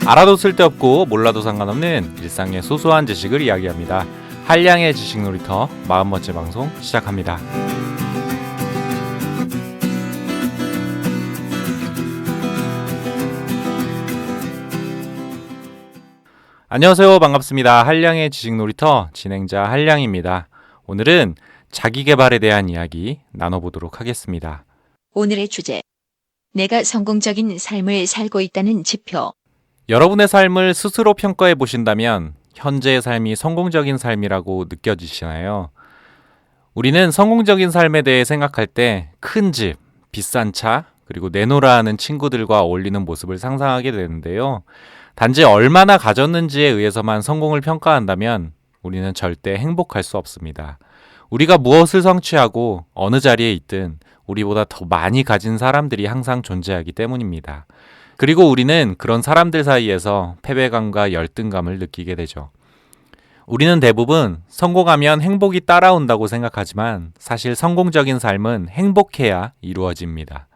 알아도 쓸데없고 몰라도 상관없는 일상의 소소한 지식을 이야기합니다. 한량의 지식 놀이터 40번째 방송 시작합니다. 안녕하세요. 반갑습니다. 한량의 지식 놀이터 진행자 한량입니다. 오늘은 자기 개발에 대한 이야기 나눠보도록 하겠습니다. 오늘의 주제. 내가 성공적인 삶을 살고 있다는 지표. 여러분의 삶을 스스로 평가해 보신다면 현재의 삶이 성공적인 삶이라고 느껴지시나요? 우리는 성공적인 삶에 대해 생각할 때 큰 집, 비싼 차, 그리고 내노라 하는 친구들과 어울리는 모습을 상상하게 되는데요. 단지 얼마나 가졌는지에 의해서만 성공을 평가한다면 우리는 절대 행복할 수 없습니다. 우리가 무엇을 성취하고 어느 자리에 있든 우리보다 더 많이 가진 사람들이 항상 존재하기 때문입니다. 그리고 우리는 그런 사람들 사이에서 패배감과 열등감을 느끼게 되죠. 우리는 대부분 성공하면 행복이 따라온다고 생각하지만 사실 성공적인 삶은 행복해야 이루어집니다.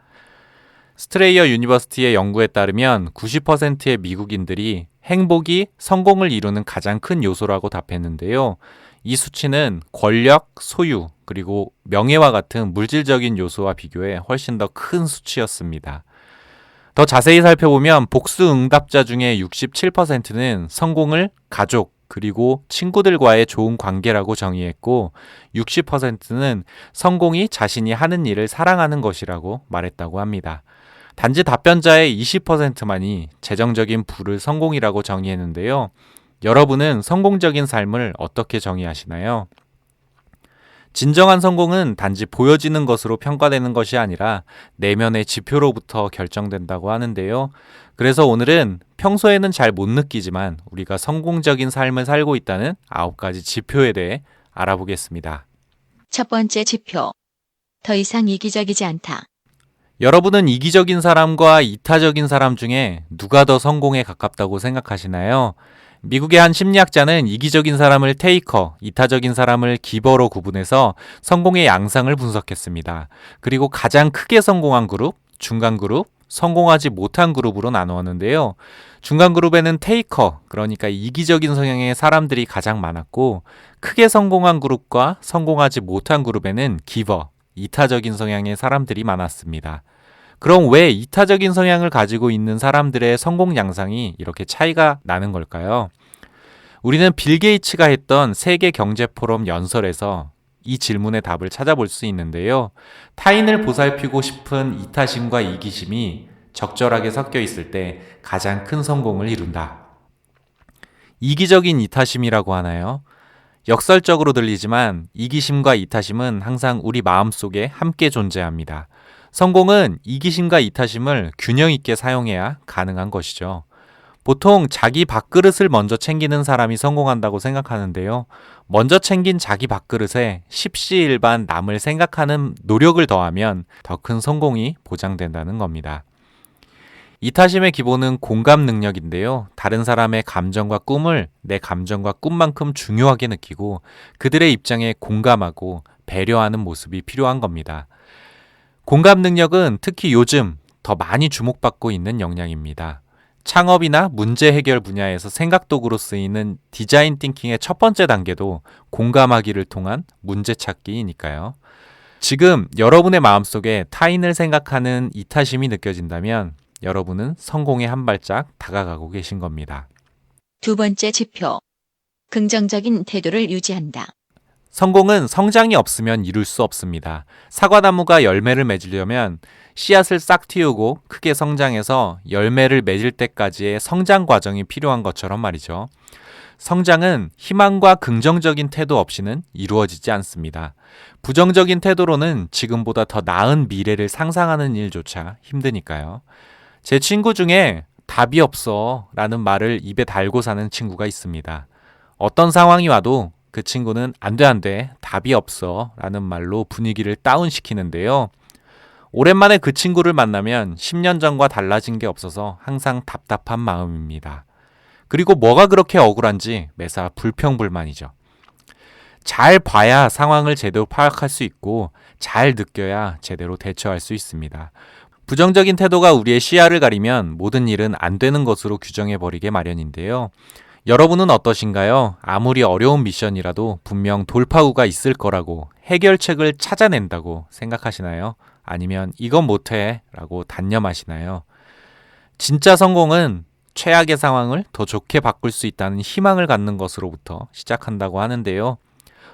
스트레이어 유니버시티의 연구에 따르면 90%의 미국인들이 행복이 성공을 이루는 가장 큰 요소라고 답했는데요. 이 수치는 권력, 소유, 그리고 명예와 같은 물질적인 요소와 비교해 훨씬 더 큰 수치였습니다. 더 자세히 살펴보면 복수 응답자 중에 67%는 성공을 가족 그리고 친구들과의 좋은 관계라고 정의했고 60%는 성공이 자신이 하는 일을 사랑하는 것이라고 말했다고 합니다. 단지 답변자의 20%만이 재정적인 부를 성공이라고 정의했는데요. 여러분은 성공적인 삶을 어떻게 정의하시나요? 진정한 성공은 단지 보여지는 것으로 평가되는 것이 아니라 내면의 지표로부터 결정된다고 하는데요. 그래서 오늘은 평소에는 잘 못 느끼지만 우리가 성공적인 삶을 살고 있다는 9가지 지표에 대해 알아보겠습니다. 첫 번째 지표. 더 이상 이기적이지 않다. 여러분은 이기적인 사람과 이타적인 사람 중에 누가 더 성공에 가깝다고 생각하시나요? 미국의 한 심리학자는 이기적인 사람을 테이커, 이타적인 사람을 기버로 구분해서 성공의 양상을 분석했습니다. 그리고 가장 크게 성공한 그룹, 중간 그룹, 성공하지 못한 그룹으로 나누었는데요. 중간 그룹에는 테이커, 그러니까 이기적인 성향의 사람들이 가장 많았고 크게 성공한 그룹과 성공하지 못한 그룹에는 기버, 이타적인 성향의 사람들이 많았습니다. 그럼 왜 이타적인 성향을 가지고 있는 사람들의 성공 양상이 이렇게 차이가 나는 걸까요? 우리는 빌 게이츠가 했던 세계 경제 포럼 연설에서 이 질문의 답을 찾아볼 수 있는데요. 타인을 보살피고 싶은 이타심과 이기심이 적절하게 섞여 있을 때 가장 큰 성공을 이룬다. 이기적인 이타심이라고 하나요? 역설적으로 들리지만 이기심과 이타심은 항상 우리 마음속에 함께 존재합니다. 성공은 이기심과 이타심을 균형 있게 사용해야 가능한 것이죠. 보통 자기 밥그릇을 먼저 챙기는 사람이 성공한다고 생각하는데요. 먼저 챙긴 자기 밥그릇에 십시일반 남을 생각하는 노력을 더하면 더 큰 성공이 보장된다는 겁니다. 이타심의 기본은 공감 능력인데요. 다른 사람의 감정과 꿈을 내 감정과 꿈만큼 중요하게 느끼고 그들의 입장에 공감하고 배려하는 모습이 필요한 겁니다. 공감 능력은 특히 요즘 더 많이 주목받고 있는 역량입니다. 창업이나 문제 해결 분야에서 생각도구로 쓰이는 디자인 띵킹의 첫 번째 단계도 공감하기를 통한 문제 찾기이니까요. 지금 여러분의 마음속에 타인을 생각하는 이타심이 느껴진다면 여러분은 성공에 한 발짝 다가가고 계신 겁니다. 두 번째 지표. 긍정적인 태도를 유지한다. 성공은 성장이 없으면 이룰 수 없습니다. 사과나무가 열매를 맺으려면 씨앗을 싹 틔우고 크게 성장해서 열매를 맺을 때까지의 성장 과정이 필요한 것처럼 말이죠. 성장은 희망과 긍정적인 태도 없이는 이루어지지 않습니다. 부정적인 태도로는 지금보다 더 나은 미래를 상상하는 일조차 힘드니까요. 제 친구 중에 답이 없어 라는 말을 입에 달고 사는 친구가 있습니다. 어떤 상황이 와도 그 친구는 안 돼, 답이 없어 라는 말로 분위기를 다운시키는데요. 오랜만에 그 친구를 만나면 10년 전과 달라진 게 없어서 항상 답답한 마음입니다. 그리고 뭐가 그렇게 억울한지 매사 불평불만이죠. 잘 봐야 상황을 제대로 파악할 수 있고 잘 느껴야 제대로 대처할 수 있습니다. 부정적인 태도가 우리의 시야를 가리면 모든 일은 안 되는 것으로 규정해버리게 마련인데요. 여러분은 어떠신가요? 아무리 어려운 미션이라도 분명 돌파구가 있을 거라고 해결책을 찾아낸다고 생각하시나요? 아니면 이건 못해 라고 단념하시나요? 진짜 성공은 최악의 상황을 더 좋게 바꿀 수 있다는 희망을 갖는 것으로부터 시작한다고 하는데요.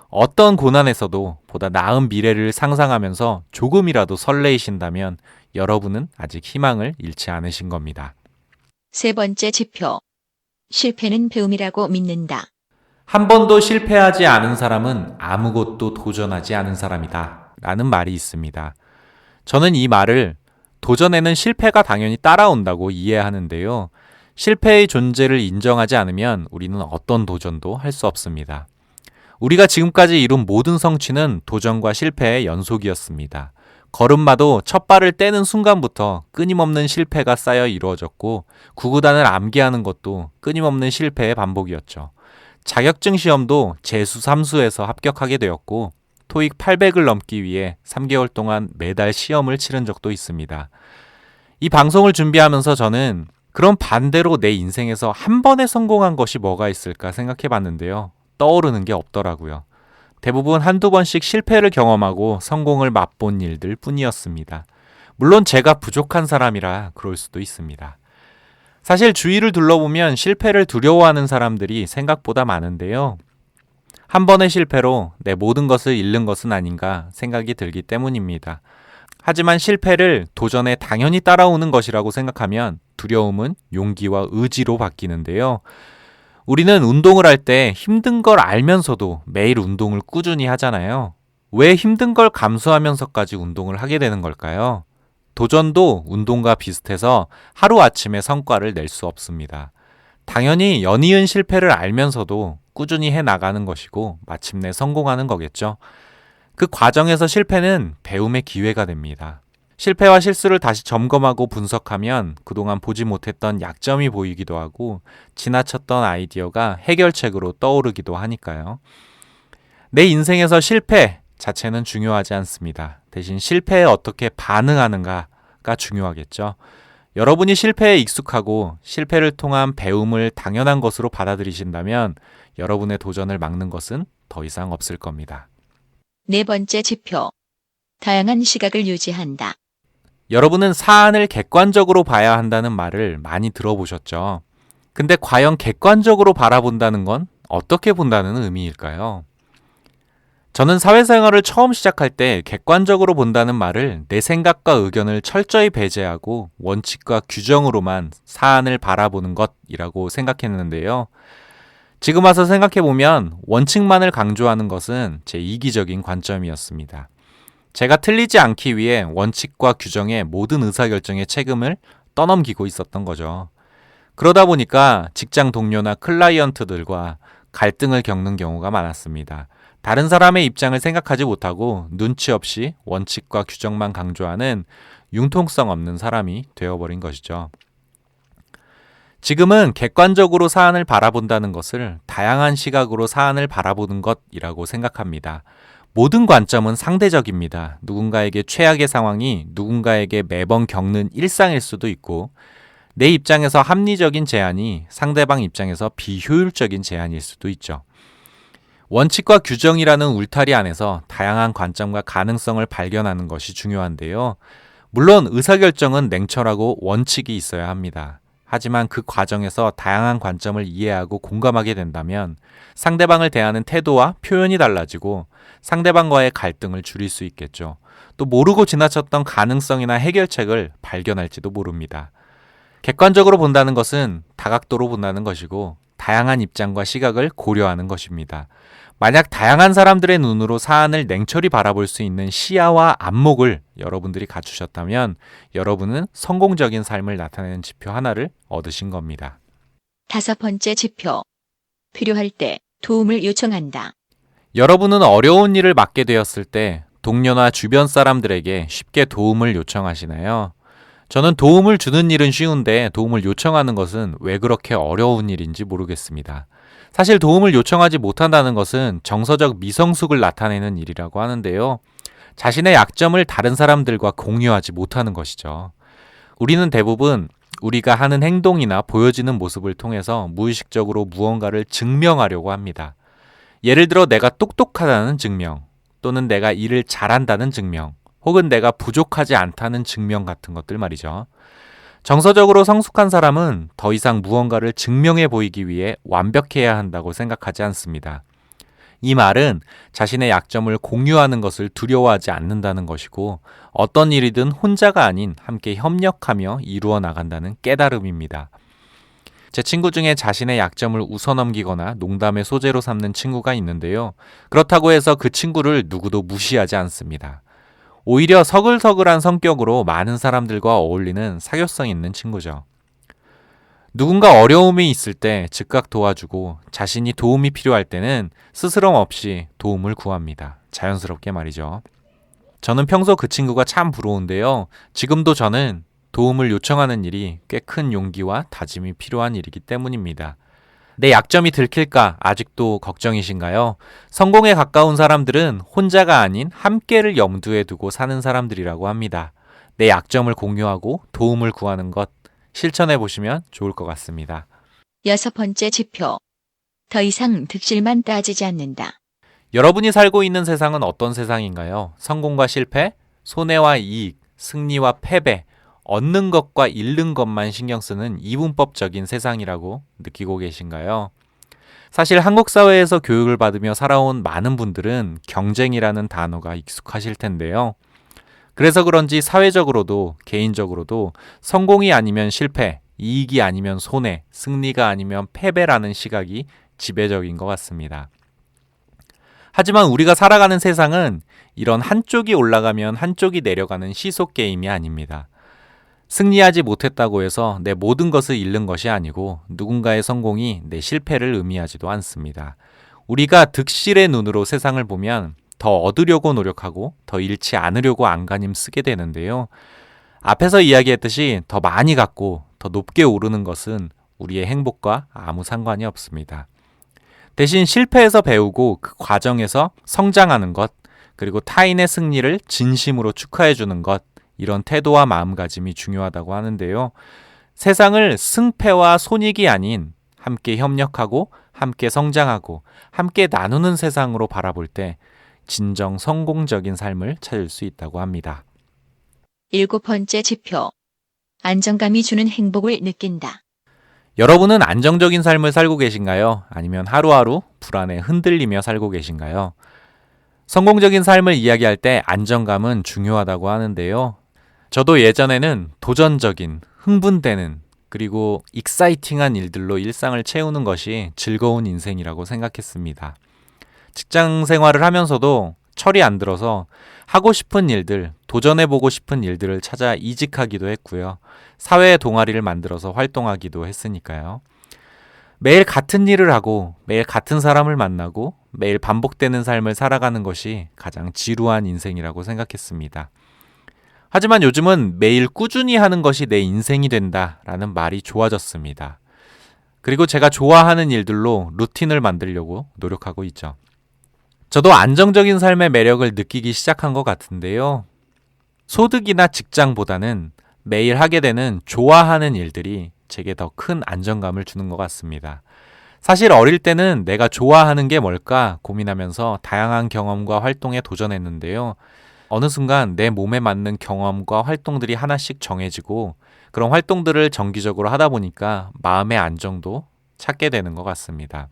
어떤 고난에서도 보다 나은 미래를 상상하면서 조금이라도 설레이신다면 여러분은 아직 희망을 잃지 않으신 겁니다. 세 번째 지표. 실패는 배움이라고 믿는다. 한 번도 실패하지 않은 사람은 아무것도 도전하지 않은 사람이다 라는 말이 있습니다. 저는 이 말을 도전에는 실패가 당연히 따라온다고 이해하는데요. 실패의 존재를 인정하지 않으면 우리는 어떤 도전도 할 수 없습니다. 우리가 지금까지 이룬 모든 성취는 도전과 실패의 연속이었습니다. 걸음마도 첫 발을 떼는 순간부터 끊임없는 실패가 쌓여 이루어졌고 구구단을 암기하는 것도 끊임없는 실패의 반복이었죠. 자격증 시험도 재수 3수에서 합격하게 되었고 토익 800을 넘기 위해 3개월 동안 매달 시험을 치른 적도 있습니다. 이 방송을 준비하면서 저는 그럼 반대로 내 인생에서 한 번에 성공한 것이 뭐가 있을까 생각해 봤는데요. 떠오르는 게 없더라고요. 대부분 한두 번씩 실패를 경험하고 성공을 맛본 일들 뿐이었습니다. 물론 제가 부족한 사람이라 그럴 수도 있습니다. 사실 주위를 둘러보면 실패를 두려워하는 사람들이 생각보다 많은데요. 한 번의 실패로 내 모든 것을 잃는 것은 아닌가 생각이 들기 때문입니다. 하지만 실패를 도전에 당연히 따라오는 것이라고 생각하면 두려움은 용기와 의지로 바뀌는데요. 우리는 운동을 할 때 힘든 걸 알면서도 매일 운동을 꾸준히 하잖아요. 왜 힘든 걸 감수하면서까지 운동을 하게 되는 걸까요? 도전도 운동과 비슷해서 하루아침에 성과를 낼 수 없습니다. 당연히 연이은 실패를 알면서도 꾸준히 해나가는 것이고 마침내 성공하는 거겠죠. 그 과정에서 실패는 배움의 기회가 됩니다. 실패와 실수를 다시 점검하고 분석하면 그동안 보지 못했던 약점이 보이기도 하고 지나쳤던 아이디어가 해결책으로 떠오르기도 하니까요. 내 인생에서 실패 자체는 중요하지 않습니다. 대신 실패에 어떻게 반응하는가가 중요하겠죠. 여러분이 실패에 익숙하고 실패를 통한 배움을 당연한 것으로 받아들이신다면 여러분의 도전을 막는 것은 더 이상 없을 겁니다. 네 번째 지표. 다양한 시각을 유지한다. 여러분은 사안을 객관적으로 봐야 한다는 말을 많이 들어보셨죠? 근데 과연 객관적으로 바라본다는 건 어떻게 본다는 의미일까요? 저는 사회생활을 처음 시작할 때 객관적으로 본다는 말을 내 생각과 의견을 철저히 배제하고 원칙과 규정으로만 사안을 바라보는 것이라고 생각했는데요. 지금 와서 생각해보면 원칙만을 강조하는 것은 제 이기적인 관점이었습니다. 제가 틀리지 않기 위해 원칙과 규정의 모든 의사결정의 책임을 떠넘기고 있었던 거죠. 그러다 보니까 직장 동료나 클라이언트들과 갈등을 겪는 경우가 많았습니다. 다른 사람의 입장을 생각하지 못하고 눈치 없이 원칙과 규정만 강조하는 융통성 없는 사람이 되어버린 것이죠. 지금은 객관적으로 사안을 바라본다는 것을 다양한 시각으로 사안을 바라보는 것이라고 생각합니다. 모든 관점은 상대적입니다. 누군가에게 최악의 상황이 누군가에게 매번 겪는 일상일 수도 있고 내 입장에서 합리적인 제안이 상대방 입장에서 비효율적인 제안일 수도 있죠. 원칙과 규정이라는 울타리 안에서 다양한 관점과 가능성을 발견하는 것이 중요한데요. 물론 의사결정은 냉철하고 원칙이 있어야 합니다. 하지만 그 과정에서 다양한 관점을 이해하고 공감하게 된다면 상대방을 대하는 태도와 표현이 달라지고 상대방과의 갈등을 줄일 수 있겠죠. 또 모르고 지나쳤던 가능성이나 해결책을 발견할지도 모릅니다. 객관적으로 본다는 것은 다각도로 본다는 것이고 다양한 입장과 시각을 고려하는 것입니다. 만약 다양한 사람들의 눈으로 사안을 냉철히 바라볼 수 있는 시야와 안목을 여러분들이 갖추셨다면 여러분은 성공적인 삶을 나타내는 지표 하나를 얻으신 겁니다. 다섯 번째 지표. 필요할 때 도움을 요청한다. 여러분은 어려운 일을 맡게 되었을 때 동료나 주변 사람들에게 쉽게 도움을 요청하시나요? 저는 도움을 주는 일은 쉬운데 도움을 요청하는 것은 왜 그렇게 어려운 일인지 모르겠습니다. 사실 도움을 요청하지 못한다는 것은 정서적 미성숙을 나타내는 일이라고 하는데요. 자신의 약점을 다른 사람들과 공유하지 못하는 것이죠. 우리는 대부분 우리가 하는 행동이나 보여지는 모습을 통해서 무의식적으로 무언가를 증명하려고 합니다. 예를 들어 내가 똑똑하다는 증명, 또는 내가 일을 잘한다는 증명, 혹은 내가 부족하지 않다는 증명 같은 것들 말이죠. 정서적으로 성숙한 사람은 더 이상 무언가를 증명해 보이기 위해 완벽해야 한다고 생각하지 않습니다. 이 말은 자신의 약점을 공유하는 것을 두려워하지 않는다는 것이고, 어떤 일이든 혼자가 아닌 함께 협력하며 이루어 나간다는 깨달음입니다. 제 친구 중에 자신의 약점을 웃어넘기거나 농담의 소재로 삼는 친구가 있는데요. 그렇다고 해서 그 친구를 누구도 무시하지 않습니다. 오히려 서글서글한 성격으로 많은 사람들과 어울리는 사교성 있는 친구죠. 누군가 어려움이 있을 때 즉각 도와주고, 자신이 도움이 필요할 때는 스스럼 없이 도움을 구합니다. 자연스럽게 말이죠. 저는 평소 그 친구가 참 부러운데요. 지금도 저는 도움을 요청하는 일이 꽤 큰 용기와 다짐이 필요한 일이기 때문입니다. 내 약점이 들킬까 아직도 걱정이신가요? 성공에 가까운 사람들은 혼자가 아닌 함께를 염두에 두고 사는 사람들이라고 합니다. 내 약점을 공유하고 도움을 구하는 것 실천해 보시면 좋을 것 같습니다. 6번째 지표. 더 이상 득실만 따지지 않는다. 여러분이 살고 있는 세상은 어떤 세상인가요? 성공과 실패, 손해와 이익, 승리와 패배, 얻는 것과 잃는 것만 신경 쓰는 이분법적인 세상이라고 느끼고 계신가요? 사실 한국 사회에서 교육을 받으며 살아온 많은 분들은 경쟁이라는 단어가 익숙하실 텐데요. 그래서 그런지 사회적으로도 개인적으로도 성공이 아니면 실패, 이익이 아니면 손해, 승리가 아니면 패배라는 시각이 지배적인 것 같습니다. 하지만 우리가 살아가는 세상은 이런 한쪽이 올라가면 한쪽이 내려가는 시속 게임이 아닙니다. 승리하지 못했다고 해서 내 모든 것을 잃는 것이 아니고, 누군가의 성공이 내 실패를 의미하지도 않습니다. 우리가 득실의 눈으로 세상을 보면 더 얻으려고 노력하고 더 잃지 않으려고 안간힘 쓰게 되는데요. 앞에서 이야기했듯이 더 많이 갖고 더 높게 오르는 것은 우리의 행복과 아무 상관이 없습니다. 대신 실패에서 배우고 그 과정에서 성장하는 것, 그리고 타인의 승리를 진심으로 축하해 주는 것, 이런 태도와 마음가짐이 중요하다고 하는데요. 세상을 승패와 손익이 아닌 함께 협력하고 함께 성장하고 함께 나누는 세상으로 바라볼 때 진정 성공적인 삶을 찾을 수 있다고 합니다. 7번째 지표. 안정감이 주는 행복을 느낀다. 여러분은 안정적인 삶을 살고 계신가요? 아니면 하루하루 불안에 흔들리며 살고 계신가요? 성공적인 삶을 이야기할 때 안정감은 중요하다고 하는데요. 저도 예전에는 도전적인, 흥분되는, 그리고 익사이팅한 일들로 일상을 채우는 것이 즐거운 인생이라고 생각했습니다. 직장 생활을 하면서도 철이 안 들어서 하고 싶은 일들, 도전해보고 싶은 일들을 찾아 이직하기도 했고요. 사회 동아리를 만들어서 활동하기도 했으니까요. 매일 같은 일을 하고 매일 같은 사람을 만나고 매일 반복되는 삶을 살아가는 것이 가장 지루한 인생이라고 생각했습니다. 하지만 요즘은 매일 꾸준히 하는 것이 내 인생이 된다라는 말이 좋아졌습니다. 그리고 제가 좋아하는 일들로 루틴을 만들려고 노력하고 있죠. 저도 안정적인 삶의 매력을 느끼기 시작한 것 같은데요. 소득이나 직장보다는 매일 하게 되는 좋아하는 일들이 제게 더 큰 안정감을 주는 것 같습니다. 사실 어릴 때는 내가 좋아하는 게 뭘까 고민하면서 다양한 경험과 활동에 도전했는데요. 어느 순간 내 몸에 맞는 경험과 활동들이 하나씩 정해지고, 그런 활동들을 정기적으로 하다 보니까 마음의 안정도 찾게 되는 것 같습니다.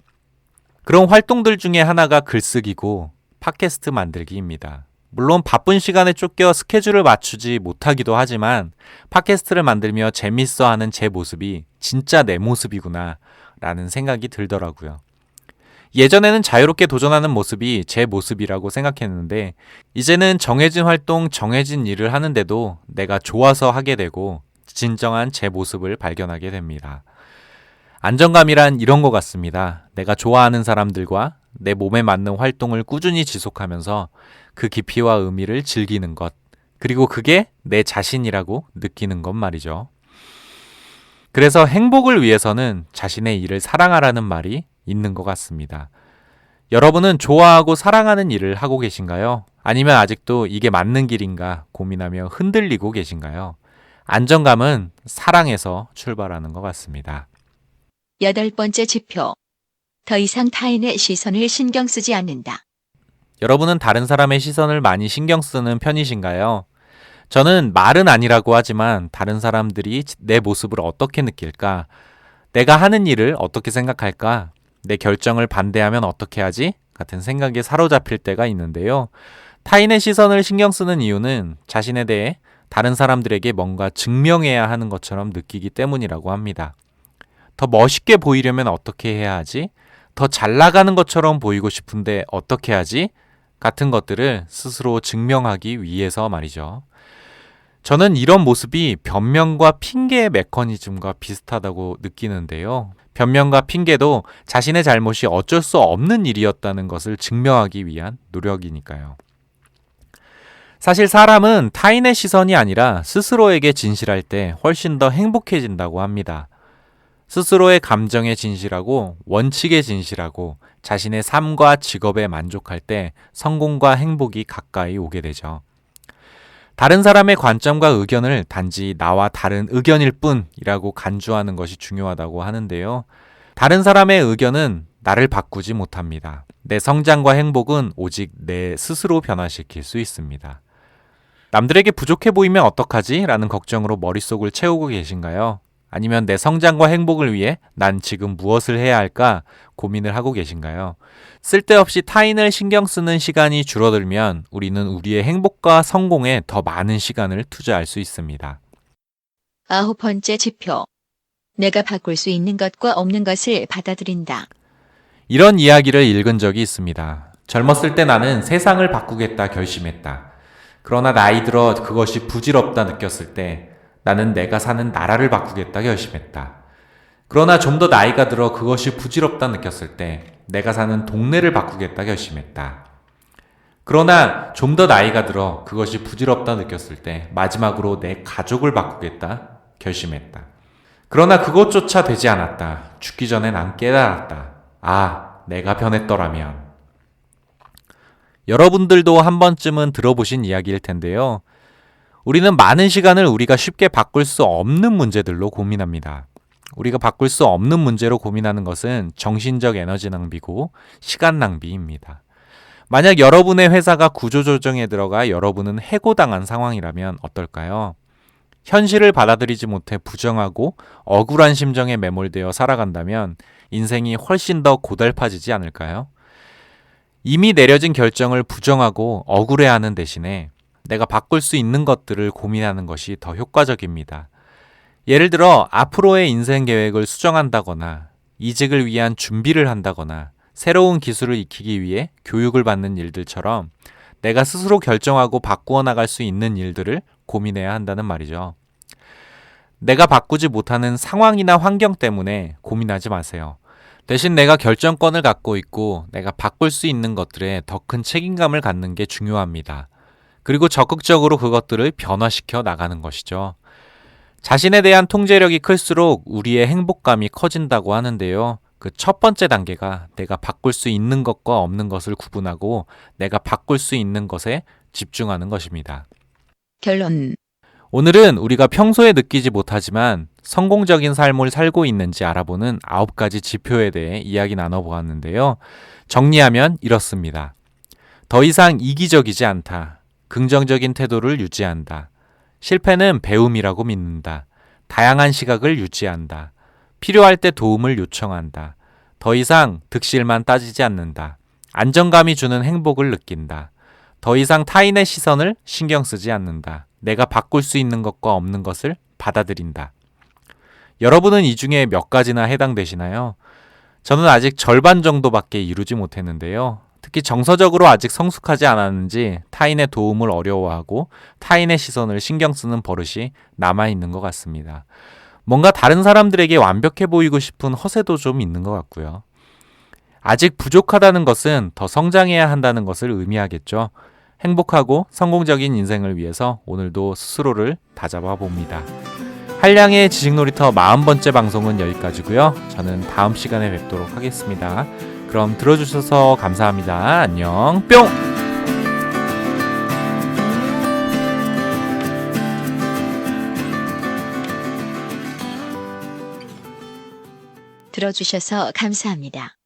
그런 활동들 중에 하나가 글쓰기고 팟캐스트 만들기입니다. 물론 바쁜 시간에 쫓겨 스케줄을 맞추지 못하기도 하지만 팟캐스트를 만들며 재밌어하는 제 모습이 진짜 내 모습이구나 라는 생각이 들더라고요. 예전에는 자유롭게 도전하는 모습이 제 모습이라고 생각했는데, 이제는 정해진 활동, 정해진 일을 하는데도 내가 좋아서 하게 되고 진정한 제 모습을 발견하게 됩니다. 안정감이란 이런 것 같습니다. 내가 좋아하는 사람들과 내 몸에 맞는 활동을 꾸준히 지속하면서 그 깊이와 의미를 즐기는 것, 그리고 그게 내 자신이라고 느끼는 것 말이죠. 그래서 행복을 위해서는 자신의 일을 사랑하라는 말이 있는 것 같습니다. 여러분은 좋아하고 사랑하는 일을 하고 계신가요? 아니면 아직도 이게 맞는 길인가 고민하며 흔들리고 계신가요? 안정감은 사랑에서 출발하는 것 같습니다. 8번째 지표. 더 이상 타인의 시선을 신경 쓰지 않는다. 여러분은 다른 사람의 시선을 많이 신경 쓰는 편이신가요? 저는 말은 아니라고 하지만 다른 사람들이 내 모습을 어떻게 느낄까? 내가 하는 일을 어떻게 생각할까? 내 결정을 반대하면 어떻게 하지? 같은 생각에 사로잡힐 때가 있는데요. 타인의 시선을 신경 쓰는 이유는 자신에 대해 다른 사람들에게 뭔가 증명해야 하는 것처럼 느끼기 때문이라고 합니다. 더 멋있게 보이려면 어떻게 해야 하지? 더 잘 나가는 것처럼 보이고 싶은데 어떻게 하지? 같은 것들을 스스로 증명하기 위해서 말이죠. 저는 이런 모습이 변명과 핑계의 메커니즘과 비슷하다고 느끼는데요. 변명과 핑계도 자신의 잘못이 어쩔 수 없는 일이었다는 것을 증명하기 위한 노력이니까요. 사실 사람은 타인의 시선이 아니라 스스로에게 진실할 때 훨씬 더 행복해진다고 합니다. 스스로의 감정에 진실하고 원칙에 진실하고 자신의 삶과 직업에 만족할 때 성공과 행복이 가까이 오게 되죠. 다른 사람의 관점과 의견을 단지 나와 다른 의견일 뿐이라고 간주하는 것이 중요하다고 하는데요. 다른 사람의 의견은 나를 바꾸지 못합니다. 내 성장과 행복은 오직 내 스스로 변화시킬 수 있습니다. 남들에게 부족해 보이면 어떡하지? 라는 걱정으로 머릿속을 채우고 계신가요? 아니면 내 성장과 행복을 위해 난 지금 무엇을 해야 할까 고민을 하고 계신가요? 쓸데없이 타인을 신경 쓰는 시간이 줄어들면 우리는 우리의 행복과 성공에 더 많은 시간을 투자할 수 있습니다. 9번째 지표. 내가 바꿀 수 있는 것과 없는 것을 받아들인다. 이런 이야기를 읽은 적이 있습니다. 젊었을 때 나는 세상을 바꾸겠다 결심했다. 그러나 나이 들어 그것이 부질없다 느꼈을 때 나는 내가 사는 나라를 바꾸겠다 결심했다. 그러나 좀 더 나이가 들어 그것이 부질없다 느꼈을 때 내가 사는 동네를 바꾸겠다 결심했다. 그러나 좀 더 나이가 들어 그것이 부질없다 느꼈을 때 마지막으로 내 가족을 바꾸겠다 결심했다. 그러나 그것조차 되지 않았다. 죽기 전에 난 깨달았다. 아, 내가 변했더라면. 여러분들도 한 번쯤은 들어보신 이야기일 텐데요. 우리는 많은 시간을 우리가 쉽게 바꿀 수 없는 문제들로 고민합니다. 우리가 바꿀 수 없는 문제로 고민하는 것은 정신적 에너지 낭비고 시간 낭비입니다. 만약 여러분의 회사가 구조조정에 들어가 여러분은 해고당한 상황이라면 어떨까요? 현실을 받아들이지 못해 부정하고 억울한 심정에 매몰되어 살아간다면 인생이 훨씬 더 고달파지지 않을까요? 이미 내려진 결정을 부정하고 억울해하는 대신에 내가 바꿀 수 있는 것들을 고민하는 것이 더 효과적입니다. 예를 들어 앞으로의 인생 계획을 수정한다거나 이직을 위한 준비를 한다거나 새로운 기술을 익히기 위해 교육을 받는 일들처럼 내가 스스로 결정하고 바꾸어 나갈 수 있는 일들을 고민해야 한다는 말이죠. 내가 바꾸지 못하는 상황이나 환경 때문에 고민하지 마세요. 대신 내가 결정권을 갖고 있고 내가 바꿀 수 있는 것들에 더 큰 책임감을 갖는 게 중요합니다. 그리고 적극적으로 그것들을 변화시켜 나가는 것이죠. 자신에 대한 통제력이 클수록 우리의 행복감이 커진다고 하는데요. 그 첫 번째 단계가 내가 바꿀 수 있는 것과 없는 것을 구분하고 내가 바꿀 수 있는 것에 집중하는 것입니다. 결론. 오늘은 우리가 평소에 느끼지 못하지만 성공적인 삶을 살고 있는지 알아보는 9가지 지표에 대해 이야기 나눠보았는데요. 정리하면 이렇습니다. 더 이상 이기적이지 않다. 긍정적인 태도를 유지한다. 실패는 배움이라고 믿는다. 다양한 시각을 유지한다. 필요할 때 도움을 요청한다. 더 이상 득실만 따지지 않는다. 안정감이 주는 행복을 느낀다. 더 이상 타인의 시선을 신경 쓰지 않는다. 내가 바꿀 수 있는 것과 없는 것을 받아들인다. 여러분은 이 중에 몇 가지나 해당되시나요? 저는 아직 절반 정도밖에 이루지 못했는데요. 특히 정서적으로 아직 성숙하지 않았는지 타인의 도움을 어려워하고 타인의 시선을 신경 쓰는 버릇이 남아있는 것 같습니다. 뭔가 다른 사람들에게 완벽해 보이고 싶은 허세도 좀 있는 것 같고요. 아직 부족하다는 것은 더 성장해야 한다는 것을 의미하겠죠. 행복하고 성공적인 인생을 위해서 오늘도 스스로를 다잡아 봅니다. 한량의 지식놀이터 40번째 방송은 여기까지고요. 저는 다음 시간에 뵙도록 하겠습니다. 그럼 들어주셔서 감사합니다. 안녕 뿅! 들어주셔서 감사합니다.